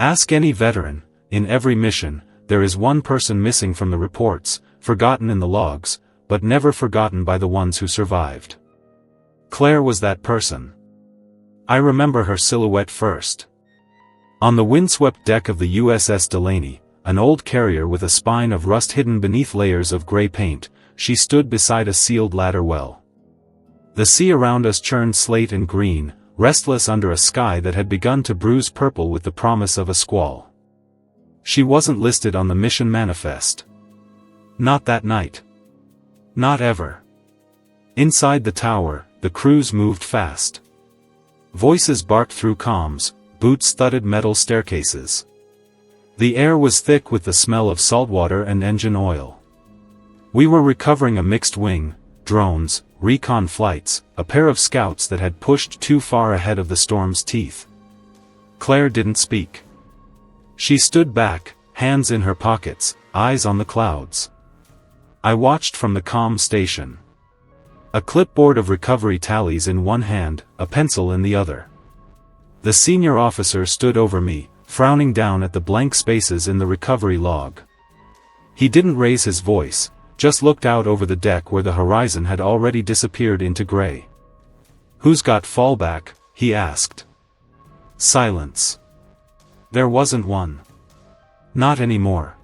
Ask any veteran, in every mission, there is one person missing from the reports, forgotten in the logs, but never forgotten by the ones who survived. Claire was that person. I remember her silhouette first. On the windswept deck of the USS Delaney, an old carrier with a spine of rust hidden beneath layers of gray paint, she stood beside a sealed ladder well. The sea around us churned slate and green, restless under a sky that had begun to bruise purple with the promise of a squall. She wasn't listed on the mission manifest. Not that night. Not ever. Inside the tower, the crews moved fast. Voices barked through comms, boots thudded metal staircases. The air was thick with the smell of saltwater and engine oil. We were recovering a mixed wing, drones, recon flights, a pair of scouts that had pushed too far ahead of the storm's teeth. Claire didn't speak. She stood back, hands in her pockets, eyes on the clouds. I watched from the comm station. A clipboard of recovery tallies in one hand, a pencil in the other. The senior officer stood over me, frowning down at the blank spaces in the recovery log. He didn't raise his voice, just looked out over the deck where the horizon had already disappeared into gray. "Who's got fallback?" he asked. Silence. There wasn't one. Not anymore.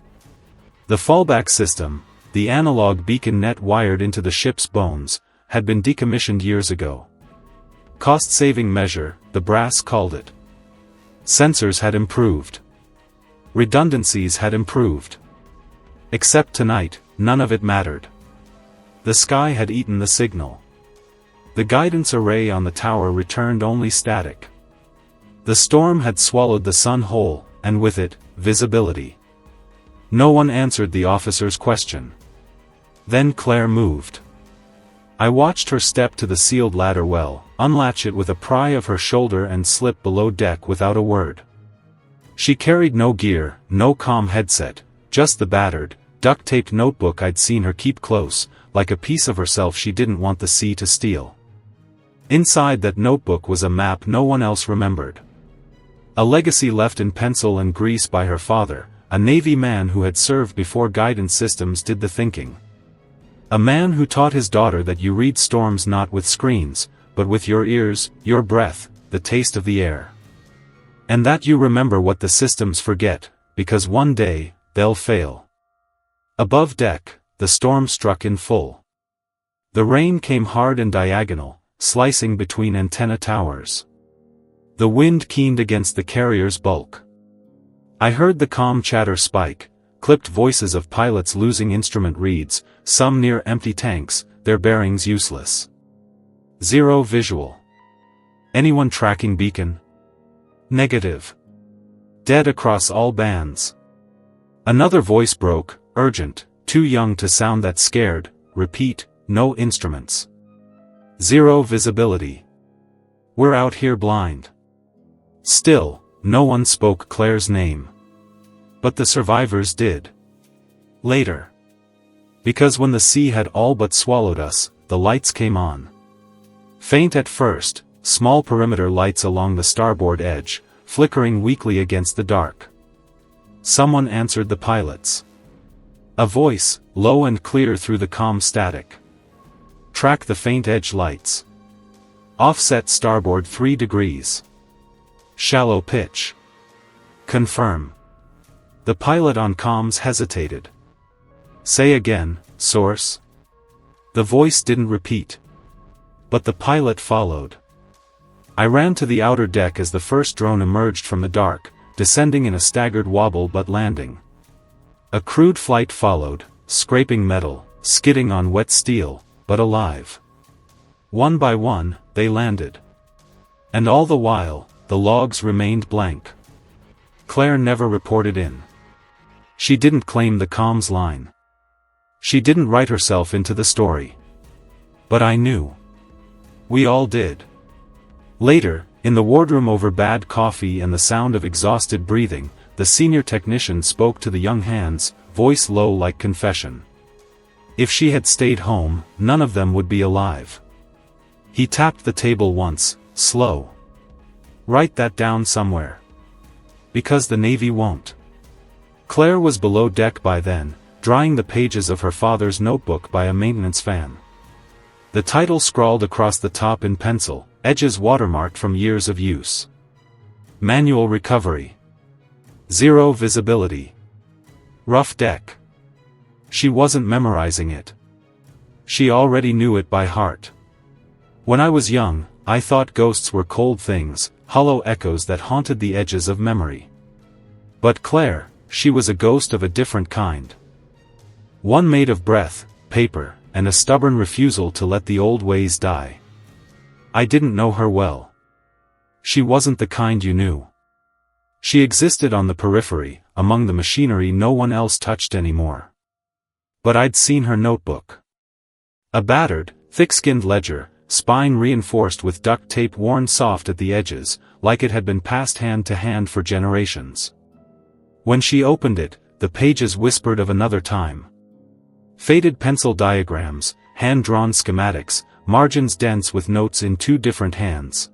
The fallback system, the analog beacon net wired into the ship's bones, had been decommissioned years ago. Cost-saving measure, the brass called it. Sensors had improved. Redundancies had improved. Except tonight, none of it mattered. The sky had eaten the signal. The guidance array on the tower returned only static. The storm had swallowed the sun whole, and with it, visibility. No one answered the officer's question. Then Claire moved. I watched her step to the sealed ladder well, unlatch it with a pry of her shoulder and slip below deck without a word. She carried no gear, no comm headset, just the battered, duct-taped notebook I'd seen her keep close, like a piece of herself she didn't want the sea to steal. Inside that notebook was a map no one else remembered. A legacy left in pencil and grease by her father, a Navy man who had served before guidance systems did the thinking. A man who taught his daughter that you read storms not with screens, but with your ears, your breath, the taste of the air. And that you remember what the systems forget, because one day, they'll fail. Above deck, the storm struck in full. The rain came hard and diagonal, slicing between antenna towers. The wind keened against the carrier's bulk. I heard the comm chatter spike, clipped voices of pilots losing instrument reads, some near empty tanks, their bearings useless. Zero visual. Anyone tracking beacon? Negative. Dead across all bands. Another voice broke, urgent, too young to sound that scared, repeat, no instruments. Zero visibility. We're out here blind. Still, no one spoke Claire's name. But the survivors did. Later. Because when the sea had all but swallowed us, the lights came on. Faint at first, small perimeter lights along the starboard edge, flickering weakly against the dark. Someone answered the pilots. A voice, low and clear through the comm static. Track the faint edge lights. Offset starboard 3 degrees. Shallow pitch. Confirm. The pilot on comms hesitated. Say again, source. The voice didn't repeat. But the pilot followed. I ran to the outer deck as the first drone emerged from the dark, descending in a staggered wobble but landing. A crude flight followed, scraping metal, skidding on wet steel, but alive. One by one, they landed. And all the while, the logs remained blank. Claire never reported in. She didn't claim the comms line. She didn't write herself into the story. But I knew. We all did. Later, in the wardroom over bad coffee and the sound of exhausted breathing, the senior technician spoke to the young hands, voice low like confession. If she had stayed home, none of them would be alive. He tapped the table once, slow. Write that down somewhere. Because the Navy won't. Claire was below deck by then, drying the pages of her father's notebook by a maintenance fan. The title scrawled across the top in pencil, edges watermarked from years of use. Manual recovery. Zero visibility. Rough deck. She wasn't memorizing it. She already knew it by heart. When I was young, I thought ghosts were cold things, hollow echoes that haunted the edges of memory. But Claire, she was a ghost of a different kind. One made of breath, paper, and a stubborn refusal to let the old ways die. I didn't know her well. She wasn't the kind you knew. She existed on the periphery, among the machinery no one else touched anymore. But I'd seen her notebook. A battered, thick-skinned ledger, spine reinforced with duct tape worn soft at the edges, like it had been passed hand to hand for generations. When she opened it, the pages whispered of another time. Faded pencil diagrams, hand-drawn schematics, margins dense with notes in two different hands.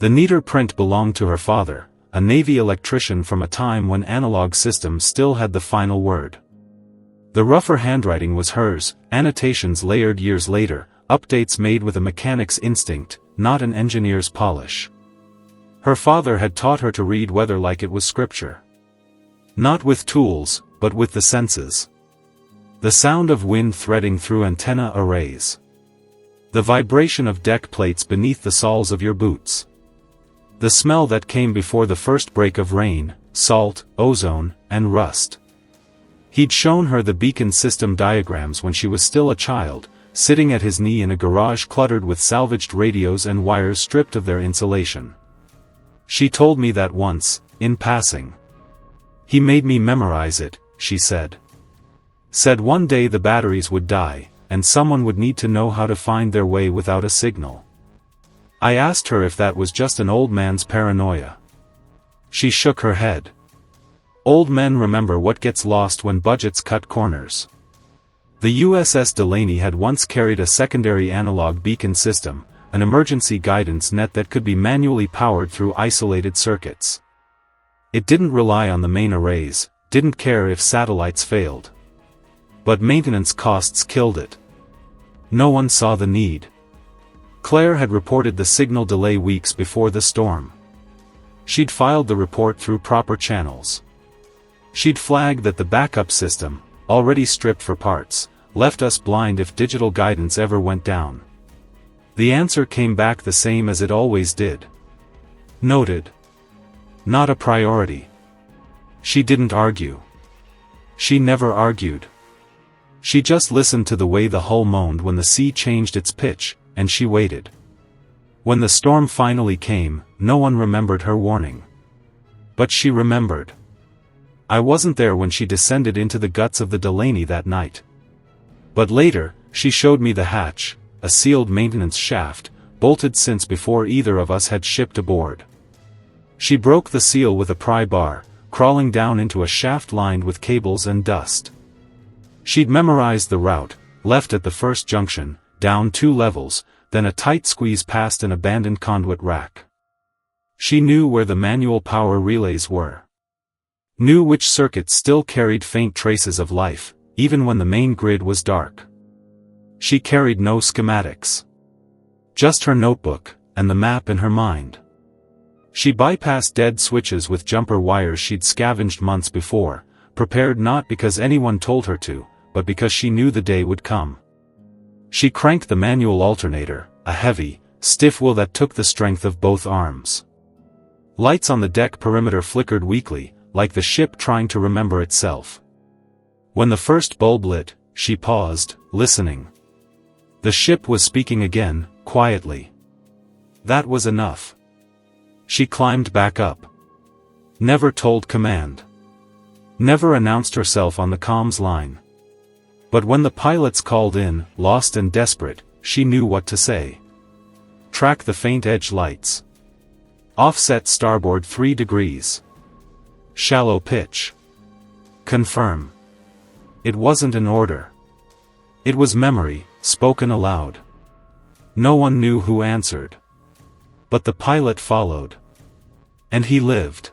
The neater print belonged to her father, a Navy electrician from a time when analog systems still had the final word. The rougher handwriting was hers, annotations layered years later, updates made with a mechanic's instinct, not an engineer's polish. Her father had taught her to read weather like it was scripture. Not with tools, but with the senses. The sound of wind threading through antenna arrays. The vibration of deck plates beneath the soles of your boots. The smell that came before the first break of rain, salt, ozone, and rust. He'd shown her the beacon system diagrams when she was still a child, sitting at his knee in a garage cluttered with salvaged radios and wires stripped of their insulation. She told me that once, in passing. He made me memorize it, she said. Said one day the batteries would die, and someone would need to know how to find their way without a signal. I asked her if that was just an old man's paranoia. She shook her head. Old men remember what gets lost when budgets cut corners. The USS Delaney had once carried a secondary analog beacon system, an emergency guidance net that could be manually powered through isolated circuits. It didn't rely on the main arrays, didn't care if satellites failed. But maintenance costs killed it. No one saw the need. Claire had reported the signal delay weeks before the storm. She'd filed the report through proper channels. She'd flagged that the backup system, already stripped for parts, left us blind if digital guidance ever went down. The answer came back the same as it always did. Noted. Not a priority. She didn't argue. She never argued. She just listened to the way the hull moaned when the sea changed its pitch, and she waited. When the storm finally came, no one remembered her warning. But she remembered. I wasn't there when she descended into the guts of the Delaney that night. But later, she showed me the hatch, a sealed maintenance shaft, bolted since before either of us had shipped aboard. She broke the seal with a pry bar, crawling down into a shaft lined with cables and dust. She'd memorized the route, left at the first junction, down 2 levels, then a tight squeeze past an abandoned conduit rack. She knew where the manual power relays were. Knew which circuits still carried faint traces of life, even when the main grid was dark. She carried no schematics. Just her notebook, and the map in her mind. She bypassed dead switches with jumper wires she'd scavenged months before, prepared not because anyone told her to, but because she knew the day would come. She cranked the manual alternator, a heavy, stiff wheel that took the strength of both arms. Lights on the deck perimeter flickered weakly, like the ship trying to remember itself. When the first bulb lit, she paused, listening. The ship was speaking again, quietly. That was enough. She climbed back up. Never told command. Never announced herself on the comms line. But when the pilots called in, lost and desperate, she knew what to say. Track the faint edge lights. Offset starboard 3 degrees. Shallow pitch. Confirm. It wasn't an order. It was memory, spoken aloud. No one knew who answered. But the pilot followed. And he lived.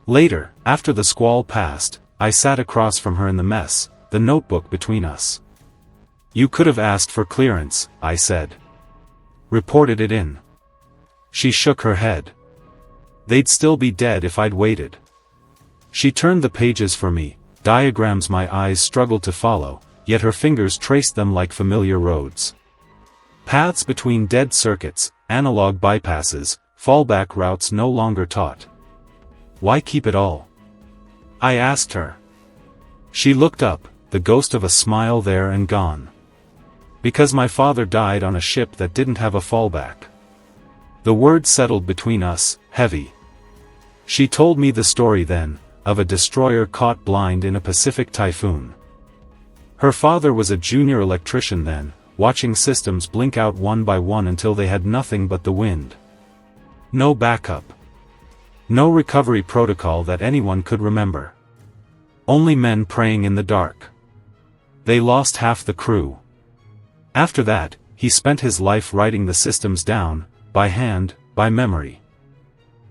Later, after the squall passed, I sat across from her in the mess, the notebook between us. "You could have asked for clearance," I said. "Reported it in." She shook her head. "They'd still be dead if I'd waited." She turned the pages for me, diagrams my eyes struggled to follow, yet her fingers traced them like familiar roads. Paths between dead circuits, analog bypasses, fallback routes no longer taught. Why keep it all? I asked her. She looked up, the ghost of a smile there and gone. Because my father died on a ship that didn't have a fallback. The word settled between us, heavy. She told me the story then, of a destroyer caught blind in a Pacific typhoon. Her father was a junior electrician then, watching systems blink out one by one until they had nothing but the wind. No backup. No recovery protocol that anyone could remember. Only men praying in the dark. They lost half the crew. After that, he spent his life writing the systems down, by hand, by memory.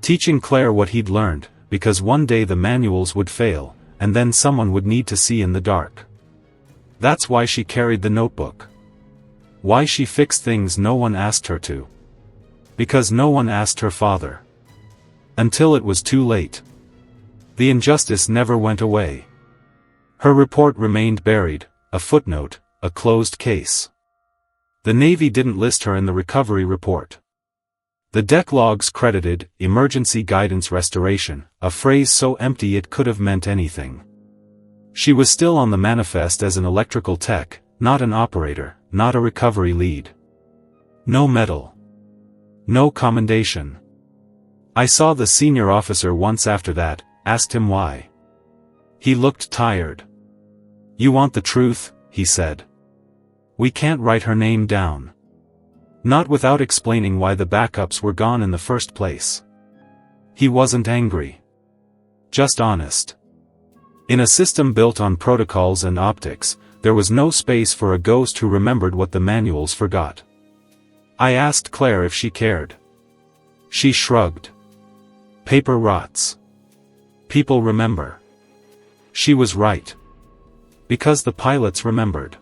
Teaching Claire what he'd learned, because one day the manuals would fail, and then someone would need to see in the dark. That's why she carried the notebook. Why she fixed things no one asked her to. Because no one asked her father. Until it was too late. The injustice never went away. Her report remained buried, a footnote, a closed case. The Navy didn't list her in the recovery report. The deck logs credited, emergency guidance restoration, a phrase so empty it could have meant anything. She was still on the manifest as an electrical tech, not an operator, not a recovery lead. No medal. No commendation. I saw the senior officer once after that, asked him why. He looked tired. "You want the truth," he said. "We can't write her name down. Not without explaining why the backups were gone in the first place." He wasn't angry. Just honest. In a system built on protocols and optics, there was no space for a ghost who remembered what the manuals forgot. I asked Claire if she cared. She shrugged. Paper rots. People remember. She was right. Because the pilots remembered.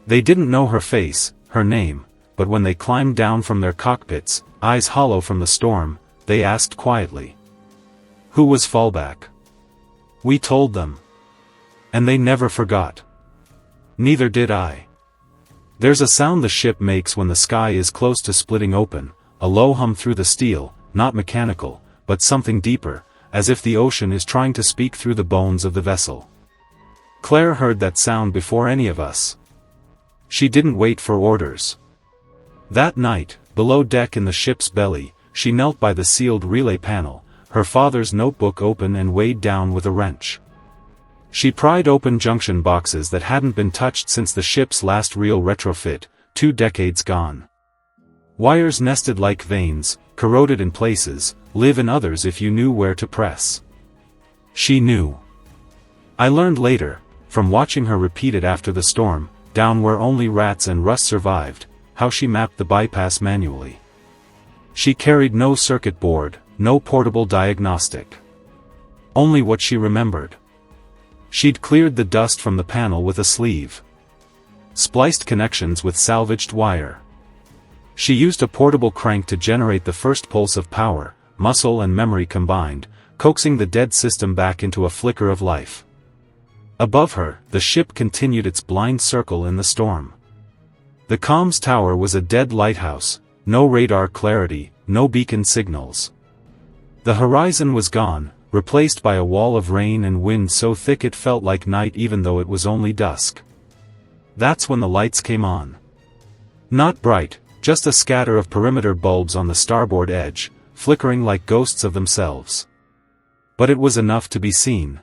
They didn't know her face, her name, but when they climbed down from their cockpits, eyes hollow from the storm, they asked quietly. Who was fallback? We told them. And they never forgot. Neither did I. There's a sound the ship makes when the sky is close to splitting open, a low hum through the steel, not mechanical, but something deeper, as if the ocean is trying to speak through the bones of the vessel. Claire heard that sound before any of us. She didn't wait for orders. That night, below deck in the ship's belly, she knelt by the sealed relay panel, her father's notebook open and weighed down with a wrench. She pried open junction boxes that hadn't been touched since the ship's last real retrofit, 2 decades gone. Wires nested like veins, corroded in places, live in others if you knew where to press. She knew. I learned later, from watching her repeat it after the storm, down where only rats and rust survived, how she mapped the bypass manually. She carried no circuit board, no portable diagnostic. Only what she remembered. She'd cleared the dust from the panel with a sleeve. Spliced connections with salvaged wire. She used a portable crank to generate the first pulse of power, muscle and memory combined, coaxing the dead system back into a flicker of life. Above her, the ship continued its blind circle in the storm. The comms tower was a dead lighthouse, no radar clarity, no beacon signals. The horizon was gone, replaced by a wall of rain and wind so thick it felt like night even though it was only dusk. That's when the lights came on. Not bright, just a scatter of perimeter bulbs on the starboard edge, flickering like ghosts of themselves. But it was enough to be seen.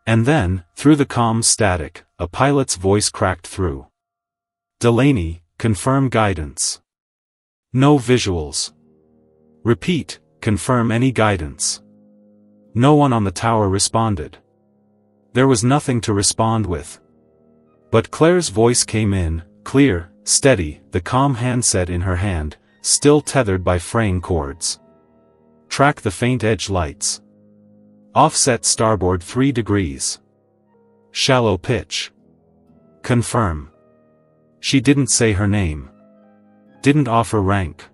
And then, through the comms static, a pilot's voice cracked through. Delaney, confirm guidance. No visuals. Repeat, confirm any guidance. No one on the tower responded. There was nothing to respond with. But Claire's voice came in, clear, steady, the comm handset in her hand, still tethered by fraying cords. Track the faint edge lights. Offset starboard 3 degrees. Shallow pitch. Confirm. She didn't say her name. Didn't offer rank.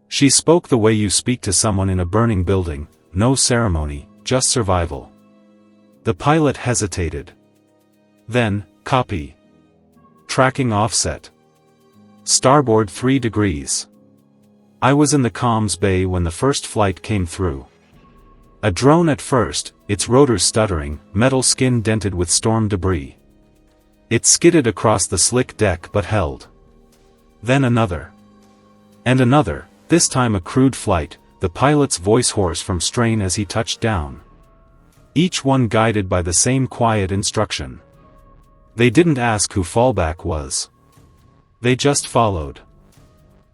She spoke the way you speak to someone in a burning building, no ceremony, just survival. The pilot hesitated. Then, copy. Tracking offset. Starboard 3 degrees. I was in the comms bay when the first flight came through. A drone at first, its rotors stuttering, metal skin dented with storm debris. It skidded across the slick deck but held. Then another. And another, this time a crude flight, the pilot's voice hoarse from strain as he touched down. Each one guided by the same quiet instruction. They didn't ask who fallback was. They just followed.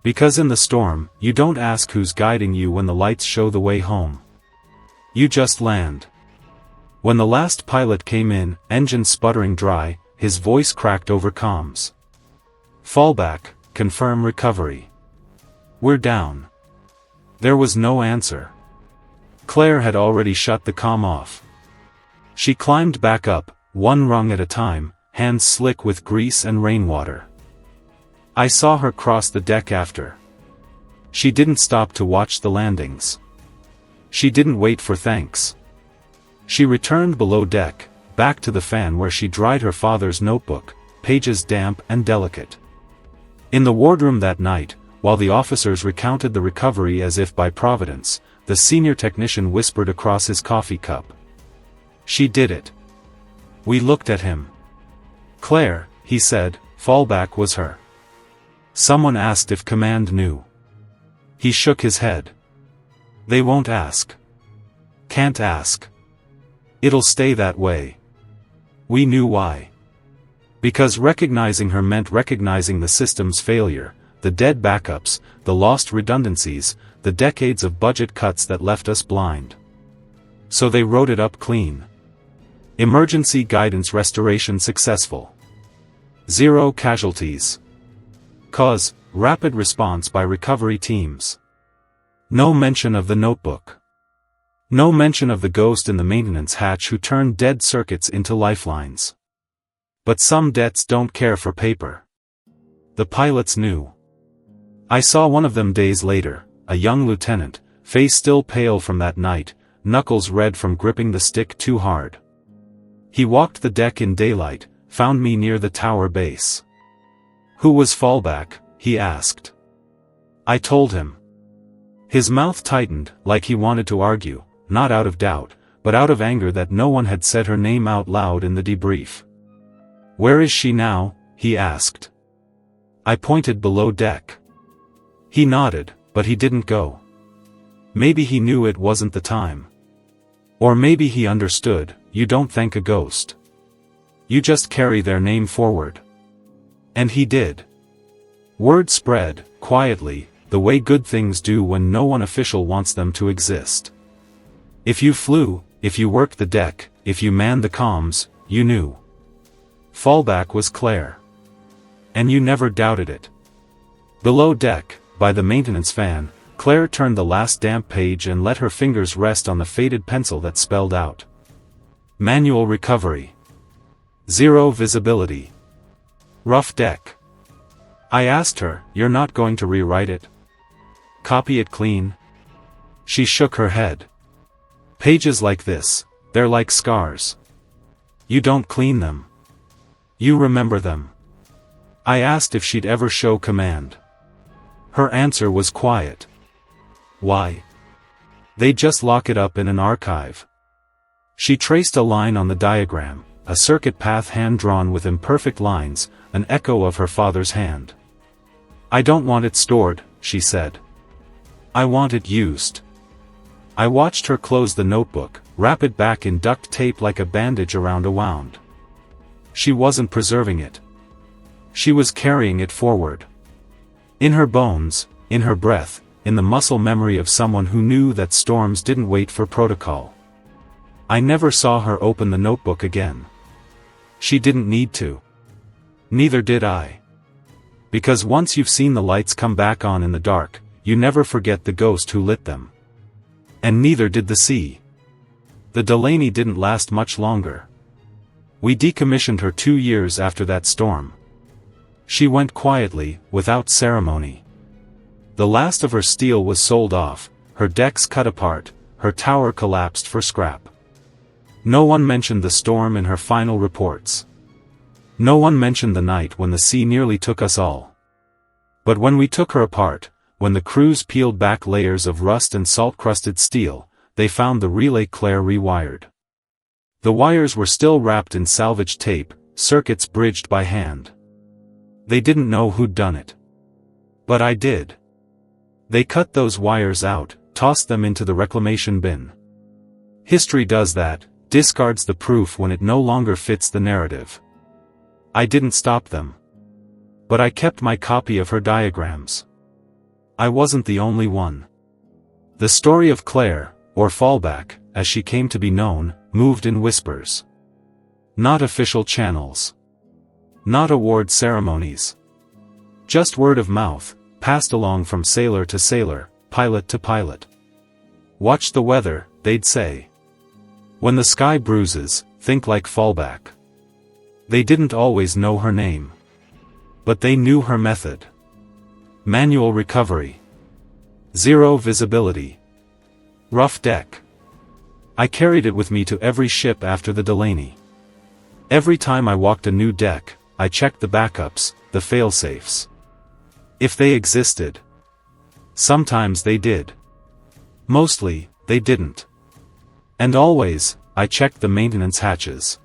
Because in the storm, you don't ask who's guiding you when the lights show the way home. You just land. When the last pilot came in, engine sputtering dry, his voice cracked over comms. Fallback, confirm recovery. We're down. There was no answer. Claire had already shut the comm off. She climbed back up, one rung at a time, hands slick with grease and rainwater. I saw her cross the deck after. She didn't stop to watch the landings. She didn't wait for thanks. She returned below deck, back to the fan where she dried her father's notebook, pages damp and delicate. In the wardroom that night, while the officers recounted the recovery as if by providence, the senior technician whispered across his coffee cup. She did it. We looked at him. Claire, he said, fallback was her. Someone asked if command knew. He shook his head. They won't ask. Can't ask. It'll stay that way. We knew why. Because recognizing her meant recognizing the system's failure, the dead backups, the lost redundancies, the decades of budget cuts that left us blind. So they wrote it up clean. Emergency guidance restoration successful. 0 casualties. Cause, rapid response by recovery teams. No mention of the notebook. No mention of the ghost in the maintenance hatch who turned dead circuits into lifelines. But some debts don't care for paper. The pilots knew. I saw one of them days later, a young lieutenant, face still pale from that night, knuckles red from gripping the stick too hard. He walked the deck in daylight, found me near the tower base. Who was fallback? He asked. I told him. His mouth tightened, like he wanted to argue, not out of doubt, but out of anger that no one had said her name out loud in the debrief. Where is she now? He asked. I pointed below deck. He nodded, but he didn't go. Maybe he knew it wasn't the time. Or maybe he understood, you don't thank a ghost. You just carry their name forward. And he did. Word spread, quietly, the way good things do when no one official wants them to exist. If you flew, if you worked the deck, if you manned the comms, you knew. Fallback was Claire. And you never doubted it. Below deck, by the maintenance fan, Claire turned the last damp page and let her fingers rest on the faded pencil that spelled out. Manual recovery. 0 visibility. Rough deck. I asked her, you're not going to rewrite it? Copy it clean? She shook her head. Pages like this, they're like scars. You don't clean them. You remember them. I asked if she'd ever show command. Her answer was quiet. Why? They just lock it up in an archive. She traced a line on the diagram, a circuit path hand-drawn with imperfect lines, an echo of her father's hand. I don't want it stored, she said. I want it used. I watched her close the notebook, wrap it back in duct tape like a bandage around a wound. She wasn't preserving it. She was carrying it forward. In her bones, in her breath, in the muscle memory of someone who knew that storms didn't wait for protocol. I never saw her open the notebook again. She didn't need to. Neither did I. Because once you've seen the lights come back on in the dark, you never forget the ghost who lit them. And neither did the sea. The Delaney didn't last much longer. We decommissioned her 2 years after that storm. She went quietly, without ceremony. The last of her steel was sold off, her decks cut apart, her tower collapsed for scrap. No one mentioned the storm in her final reports. No one mentioned the night when the sea nearly took us all. But when we took her apart, when the crews peeled back layers of rust and salt-crusted steel, they found the relay Claire rewired. The wires were still wrapped in salvage tape, circuits bridged by hand. They didn't know who'd done it. But I did. They cut those wires out, tossed them into the reclamation bin. History does that, discards the proof when it no longer fits the narrative. I didn't stop them. But I kept my copy of her diagrams. I wasn't the only one. The story of Claire, or Fallback, as she came to be known, moved in whispers. Not official channels. Not award ceremonies. Just word of mouth, passed along from sailor to sailor, pilot to pilot. Watch the weather, they'd say. When the sky bruises, think like Fallback. They didn't always know her name. But they knew her method. Manual recovery. Zero visibility. Rough deck. I carried it with me to every ship after the Delaney. Every time I walked a new deck, I checked the backups, the failsafes. If they existed. Sometimes they did. Mostly, they didn't. And always, I checked the maintenance hatches.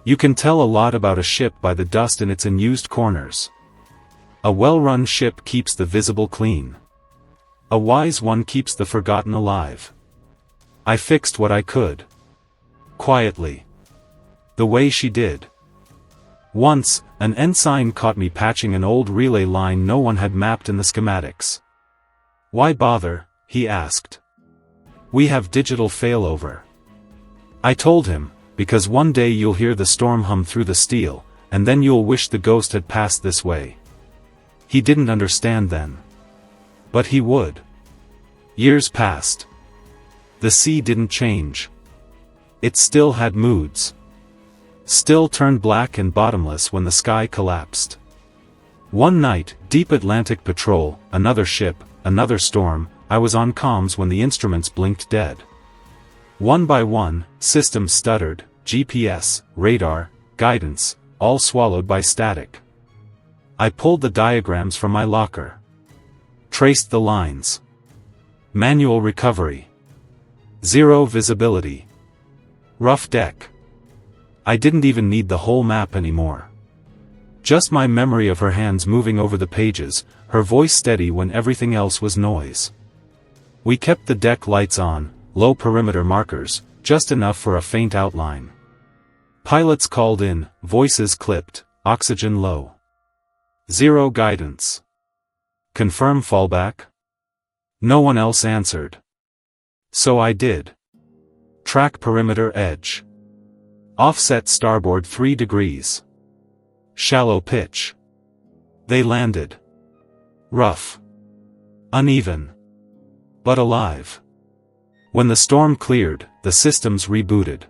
You can tell a lot about a ship by the dust in its unused corners. A well-run ship keeps the visible clean. A wise one keeps the forgotten alive. I fixed what I could. Quietly. The way she did. Once, an ensign caught me patching an old relay line no one had mapped in the schematics. "Why bother?" he asked. "We have digital failover." I told him, "Because one day you'll hear the storm hum through the steel, and then you'll wish the ghost had passed this way." He didn't understand then. But he would. Years passed. The sea didn't change. It still had moods. Still turned black and bottomless when the sky collapsed. One night, deep Atlantic patrol, another ship, another storm, I was on comms when the instruments blinked dead. One by one, systems stuttered, GPS, radar, guidance, all swallowed by static. I pulled the diagrams from my locker. Traced the lines. Manual recovery. Zero visibility. Rough deck. I didn't even need the whole map anymore. Just my memory of her hands moving over the pages, her voice steady when everything else was noise. We kept the deck lights on, low perimeter markers, just enough for a faint outline. Pilots called in, voices clipped, oxygen low. Zero guidance. Confirm fallback? No one else answered. So I did. Track perimeter edge. Offset starboard 3 degrees. Shallow pitch. They landed. Rough. Uneven. But alive. When the storm cleared, the systems rebooted.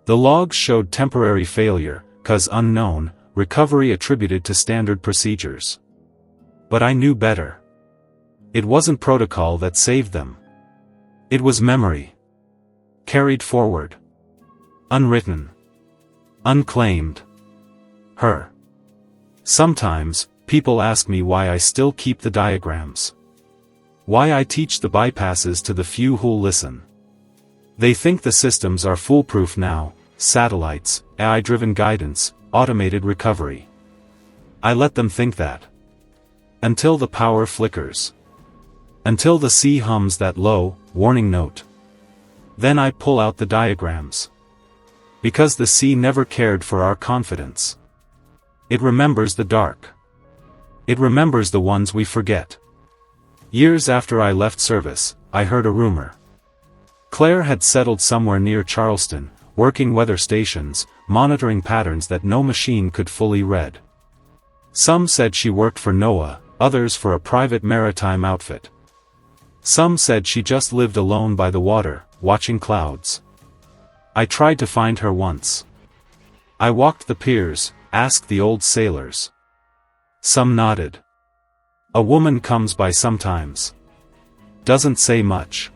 The logs showed temporary failure, cause unknown, recovery attributed to standard procedures. But I knew better. It wasn't protocol that saved them. It was memory. Carried forward. Unwritten. Unclaimed. Her. Sometimes, people ask me why I still keep the diagrams. Why I teach the bypasses to the few who'll listen. They think the systems are foolproof now, satellites, AI-driven guidance, automated recovery. I let them think that. Until the power flickers. Until the sea hums that low, warning note. Then I pull out the diagrams. Because the sea never cared for our confidence. It remembers the dark. It remembers the ones we forget. Years after I left service, I heard a rumor. Claire had settled somewhere near Charleston, working weather stations, monitoring patterns that no machine could fully read. Some said she worked for NOAA, others for a private maritime outfit. Some said she just lived alone by the water, watching clouds. I tried to find her once. I walked the piers, asked the old sailors. Some nodded. A woman comes by sometimes. Doesn't say much.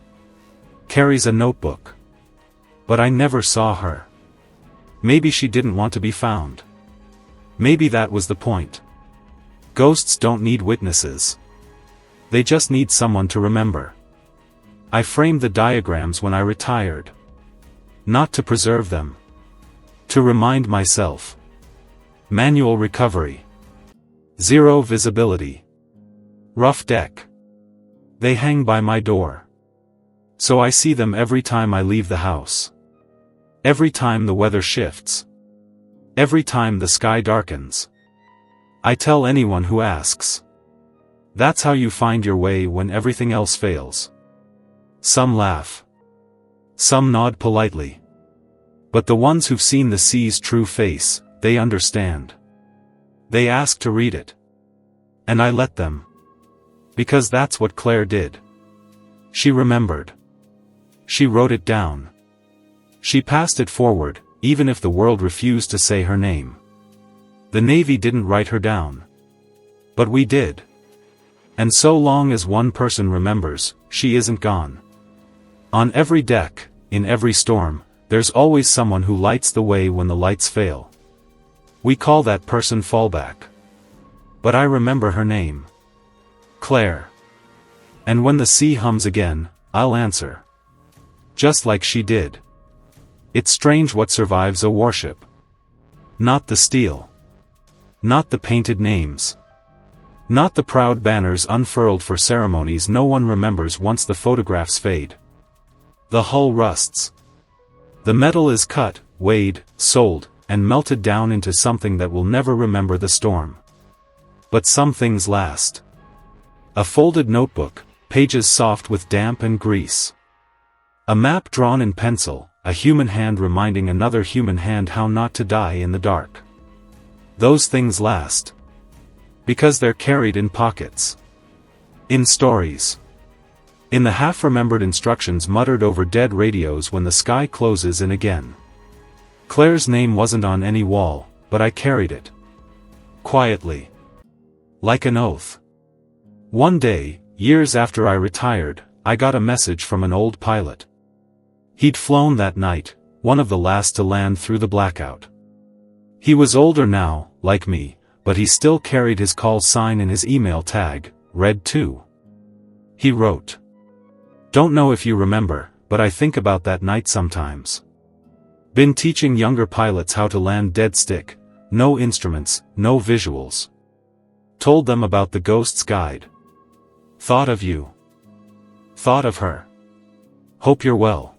Carries a notebook. But I never saw her. Maybe she didn't want to be found. Maybe that was the point. Ghosts don't need witnesses. They just need someone to remember. I framed the diagrams when I retired. Not to preserve them. To remind myself. Manual recovery. Zero visibility. Rough deck. They hang by my door. So I see them every time I leave the house. Every time the weather shifts. Every time the sky darkens. I tell anyone who asks. That's how you find your way when everything else fails. Some laugh. Some nod politely. But the ones who've seen the sea's true face, they understand. They ask to read it. And I let them. Because that's what Claire did. She remembered. She wrote it down. She passed it forward, even if the world refused to say her name. The Navy didn't write her down. But we did. And so long as one person remembers, she isn't gone. On every deck, in every storm, there's always someone who lights the way when the lights fail. We call that person fallback. But I remember her name. Claire. And when the sea hums again, I'll answer. Just like she did. It's strange what survives a warship. Not the steel. Not the painted names. Not the proud banners unfurled for ceremonies no one remembers once the photographs fade. The hull rusts. The metal is cut, weighed, sold, and melted down into something that will never remember the storm. But some things last. A folded notebook, pages soft with damp and grease. A map drawn in pencil, a human hand reminding another human hand how not to die in the dark. Those things last. Because they're carried in pockets. In stories. In the half-remembered instructions muttered over dead radios when the sky closes in again. Claire's name wasn't on any wall, but I carried it. Quietly. Like an oath. One day, years after I retired, I got a message from an old pilot. He'd flown that night, one of the last to land through the blackout. He was older now, like me, but he still carried his call sign in his email tag, read too. He wrote. Don't know if you remember, but I think about that night sometimes. Been teaching younger pilots how to land dead stick, no instruments, no visuals. Told them about the Ghost's Guide. Thought of you. Thought of her. Hope you're well.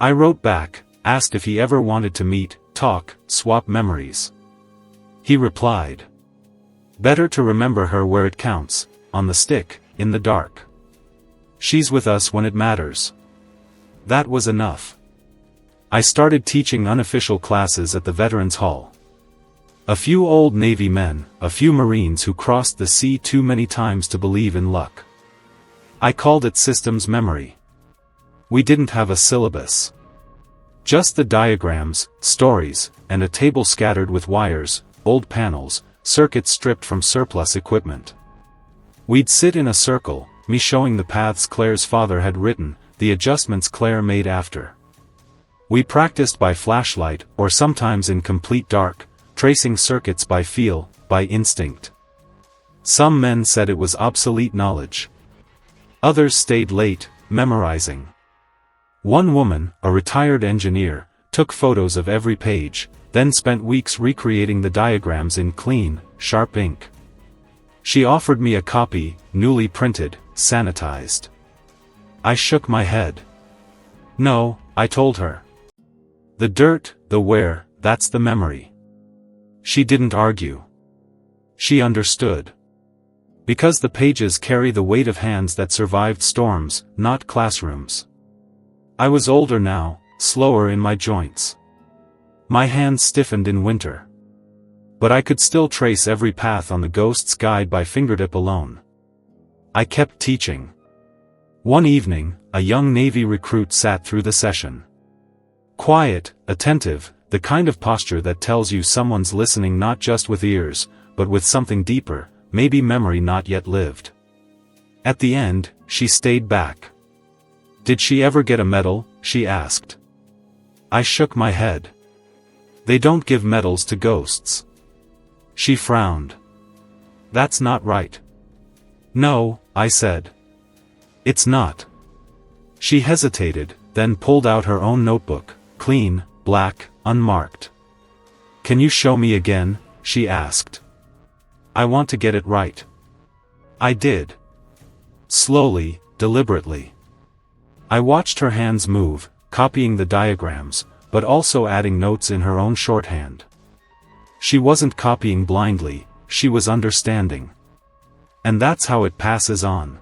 I wrote back, asked if he ever wanted to meet, talk, swap memories. He replied. Better to remember her where it counts, on the stick, in the dark. She's with us when it matters. That was enough. I started teaching unofficial classes at the Veterans Hall. A few old Navy men, a few Marines who crossed the sea too many times to believe in luck. I called it systems memory. We didn't have a syllabus. Just the diagrams, stories, and a table scattered with wires, old panels, circuits stripped from surplus equipment. We'd sit in a circle, me showing the paths Claire's father had written, the adjustments Claire made after. We practiced by flashlight, or sometimes in complete dark, tracing circuits by feel, by instinct. Some men said it was obsolete knowledge. Others stayed late, memorizing. One woman, a retired engineer, took photos of every page, then spent weeks recreating the diagrams in clean, sharp ink. She offered me a copy, newly printed, sanitized. I shook my head. No, I told her. The dirt, the wear, that's the memory. She didn't argue. She understood. Because the pages carry the weight of hands that survived storms, not classrooms. I was older now, slower in my joints. My hands stiffened in winter. But I could still trace every path on the Ghost's Guide by fingertip alone. I kept teaching. One evening, a young Navy recruit sat through the session. Quiet, attentive, the kind of posture that tells you someone's listening not just with ears, but with something deeper, maybe memory not yet lived. At the end, she stayed back. "Did she ever get a medal?" she asked. I shook my head. "They don't give medals to ghosts." She frowned. "That's not right." "No," I said. "It's not." She hesitated, then pulled out her own notebook, clean, black, unmarked. "Can you show me again?" she asked. "I want to get it right." I did. Slowly, deliberately. I watched her hands move, copying the diagrams, but also adding notes in her own shorthand. She wasn't copying blindly, she was understanding. And that's how it passes on.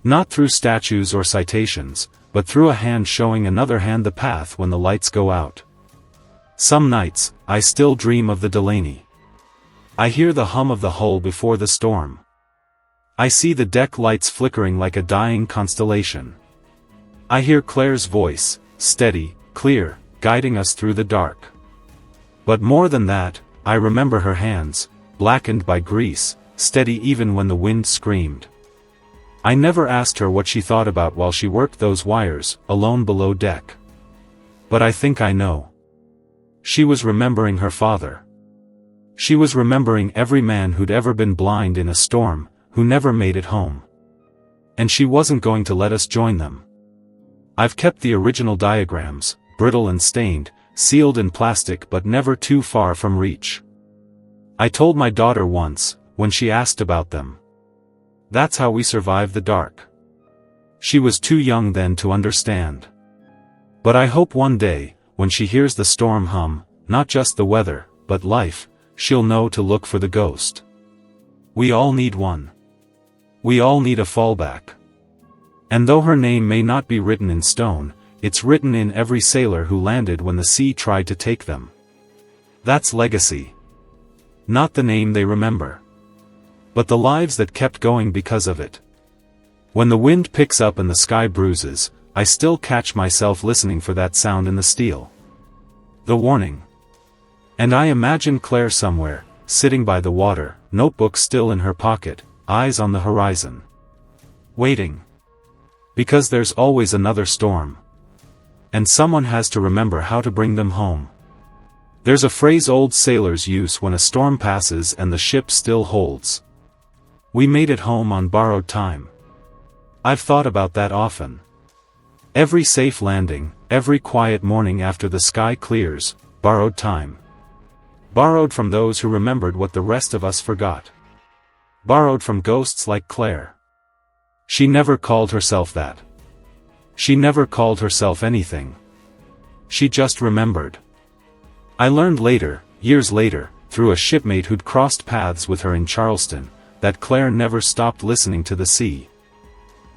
Not through statues or citations, but through a hand showing another hand the path when the lights go out. Some nights, I still dream of the Delaney. I hear the hum of the hull before the storm. I see the deck lights flickering like a dying constellation. I hear Claire's voice, steady, clear, guiding us through the dark. But more than that, I remember her hands, blackened by grease, steady even when the wind screamed. I never asked her what she thought about while she worked those wires, alone below deck. But I think I know. She was remembering her father. She was remembering every man who'd ever been blind in a storm, who never made it home. And she wasn't going to let us join them. I've kept the original diagrams, brittle and stained, sealed in plastic but never too far from reach. I told my daughter once, when she asked about them. That's how we survive the dark. She was too young then to understand. But I hope one day, when she hears the storm hum, not just the weather, but life, she'll know to look for the ghost. We all need one. We all need a fallback. And though her name may not be written in stone, it's written in every sailor who landed when the sea tried to take them. That's legacy. Not the name they remember, but the lives that kept going because of it. When the wind picks up and the sky bruises, I still catch myself listening for that sound in the steel. The warning. And I imagine Claire somewhere, sitting by the water, notebook still in her pocket, eyes on the horizon. Waiting. Because there's always another storm. And someone has to remember how to bring them home. There's a phrase old sailors use when a storm passes and the ship still holds. We made it home on borrowed time. I've thought about that often. Every safe landing, every quiet morning after the sky clears, borrowed time. Borrowed from those who remembered what the rest of us forgot. Borrowed from ghosts like Claire. She never called herself that. She never called herself anything. She just remembered. I learned later, years later, through a shipmate who'd crossed paths with her in Charleston, that Claire never stopped listening to the sea.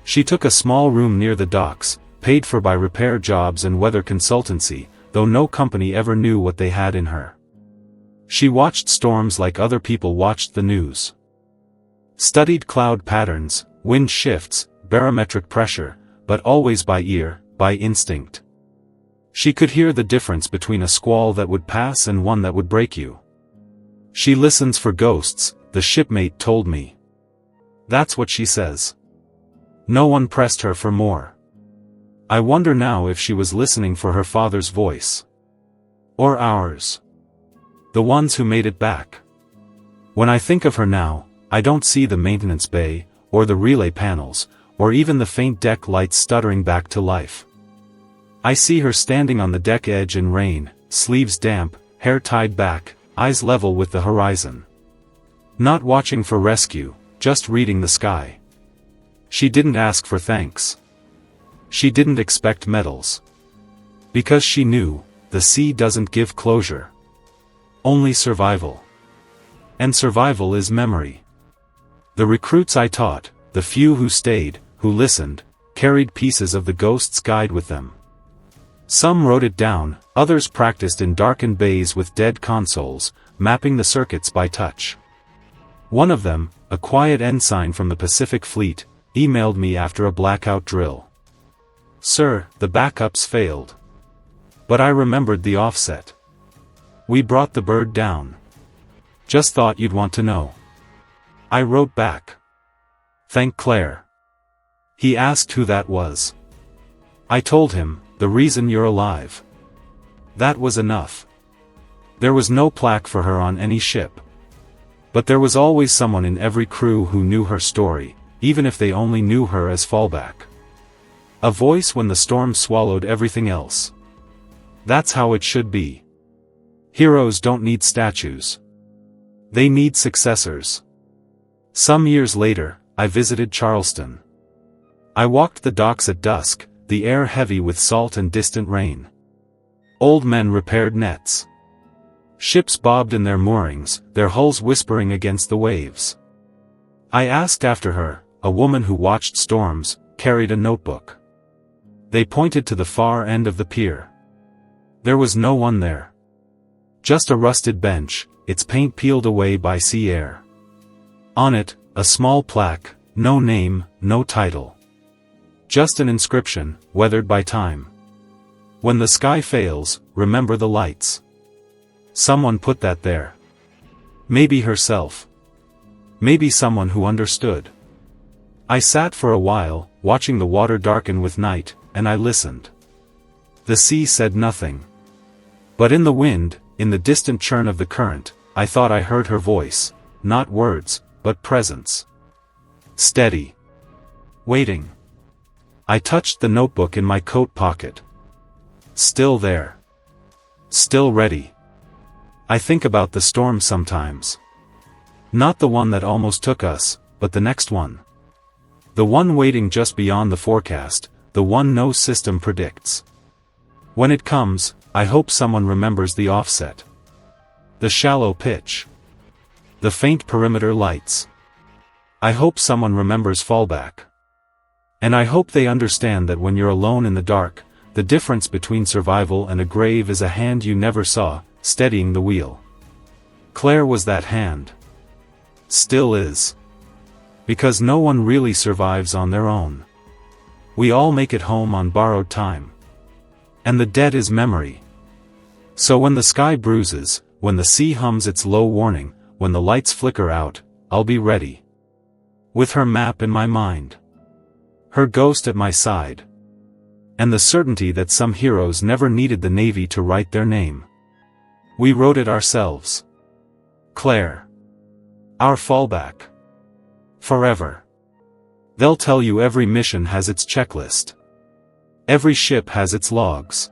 She took a small room near the docks, paid for by repair jobs and weather consultancy, though no company ever knew what they had in her. She watched storms like other people watched the news. Studied cloud patterns, wind shifts, barometric pressure, but always by ear, by instinct. She could hear the difference between a squall that would pass and one that would break you. She listens for ghosts, the shipmate told me. That's what she says. No one pressed her for more. I wonder now if she was listening for her father's voice. Or ours. The ones who made it back. When I think of her now, I don't see the maintenance bay, or the relay panels, or even the faint deck lights stuttering back to life. I see her standing on the deck edge in rain, sleeves damp, hair tied back, eyes level with the horizon. Not watching for rescue, just reading the sky. She didn't ask for thanks. She didn't expect medals. Because she knew, the sea doesn't give closure. Only survival. And survival is memory. The recruits I taught, the few who stayed, who listened, carried pieces of the ghost's guide with them. Some wrote it down, others practiced in darkened bays with dead consoles, mapping the circuits by touch. One of them, a quiet ensign from the Pacific Fleet, emailed me after a blackout drill. "Sir, the backups failed. But I remembered the offset. We brought the bird down. Just thought you'd want to know. I wrote back. Thank Claire. He asked who that was. I told him, the reason you're alive. That was enough. There was no plaque for her on any ship. But there was always someone in every crew who knew her story, even if they only knew her as fallback. A voice when the storm swallowed everything else. That's how it should be. Heroes don't need statues. They need successors. Some years later, I visited Charleston. I walked the docks at dusk, the air heavy with salt and distant rain. Old men repaired nets. Ships bobbed in their moorings, their hulls whispering against the waves. I asked after her, a woman who watched storms, carried a notebook. They pointed to the far end of the pier. There was no one there. Just a rusted bench, its paint peeled away by sea air. On it, a small plaque, no name, no title. Just an inscription, weathered by time. When the sky fails, remember the lights. Someone put that there. Maybe herself. Maybe someone who understood. I sat for a while, watching the water darken with night, and I listened. The sea said nothing. But in the wind, in the distant churn of the current, I thought I heard her voice, not words, but presence. Steady. Waiting. I touched the notebook in my coat pocket. Still there. Still ready. I think about the storm sometimes. Not the one that almost took us, but the next one. The one waiting just beyond the forecast, the one no system predicts. When it comes, I hope someone remembers the offset. The shallow pitch. The faint perimeter lights. I hope someone remembers fallback. And I hope they understand that when you're alone in the dark, the difference between survival and a grave is a hand you never saw, steadying the wheel. Claire was that hand. Still is. Because no one really survives on their own. We all make it home on borrowed time. And the debt is memory. So when the sky bruises, when the sea hums its low warning, when the lights flicker out, I'll be ready. With her map in my mind. Her ghost at my side. And the certainty that some heroes never needed the Navy to write their name. We wrote it ourselves. Claire. Our fallback. Forever. They'll tell you every mission has its checklist. Every ship has its logs.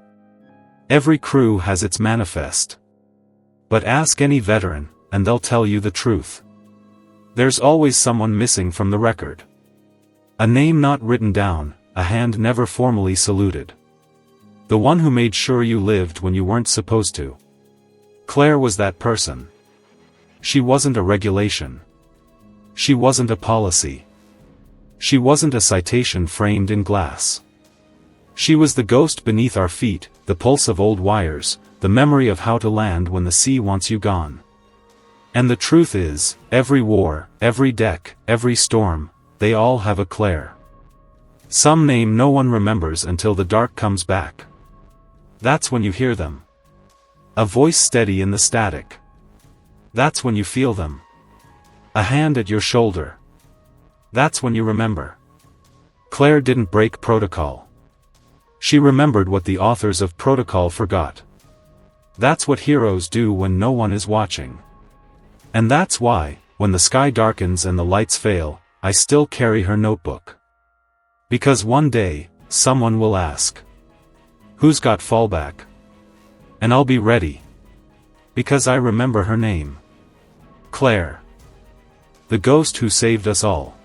Every crew has its manifest. But ask any veteran, and they'll tell you the truth. There's always someone missing from the record. A name not written down, a hand never formally saluted. The one who made sure you lived when you weren't supposed to. Claire was that person. She wasn't a regulation. She wasn't a policy. She wasn't a citation framed in glass. She was the ghost beneath our feet, the pulse of old wires, the memory of how to land when the sea wants you gone. And the truth is, every war, every deck, every storm, they all have a Claire. Some name no one remembers until the dark comes back. That's when you hear them. A voice steady in the static. That's when you feel them. A hand at your shoulder. That's when you remember. Claire didn't break protocol. She remembered what the authors of protocol forgot. That's what heroes do when no one is watching. And that's why, when the sky darkens and the lights fail, I still carry her notebook. Because one day, someone will ask. Who's got fallback? And I'll be ready. Because I remember her name. Claire. The ghost who saved us all.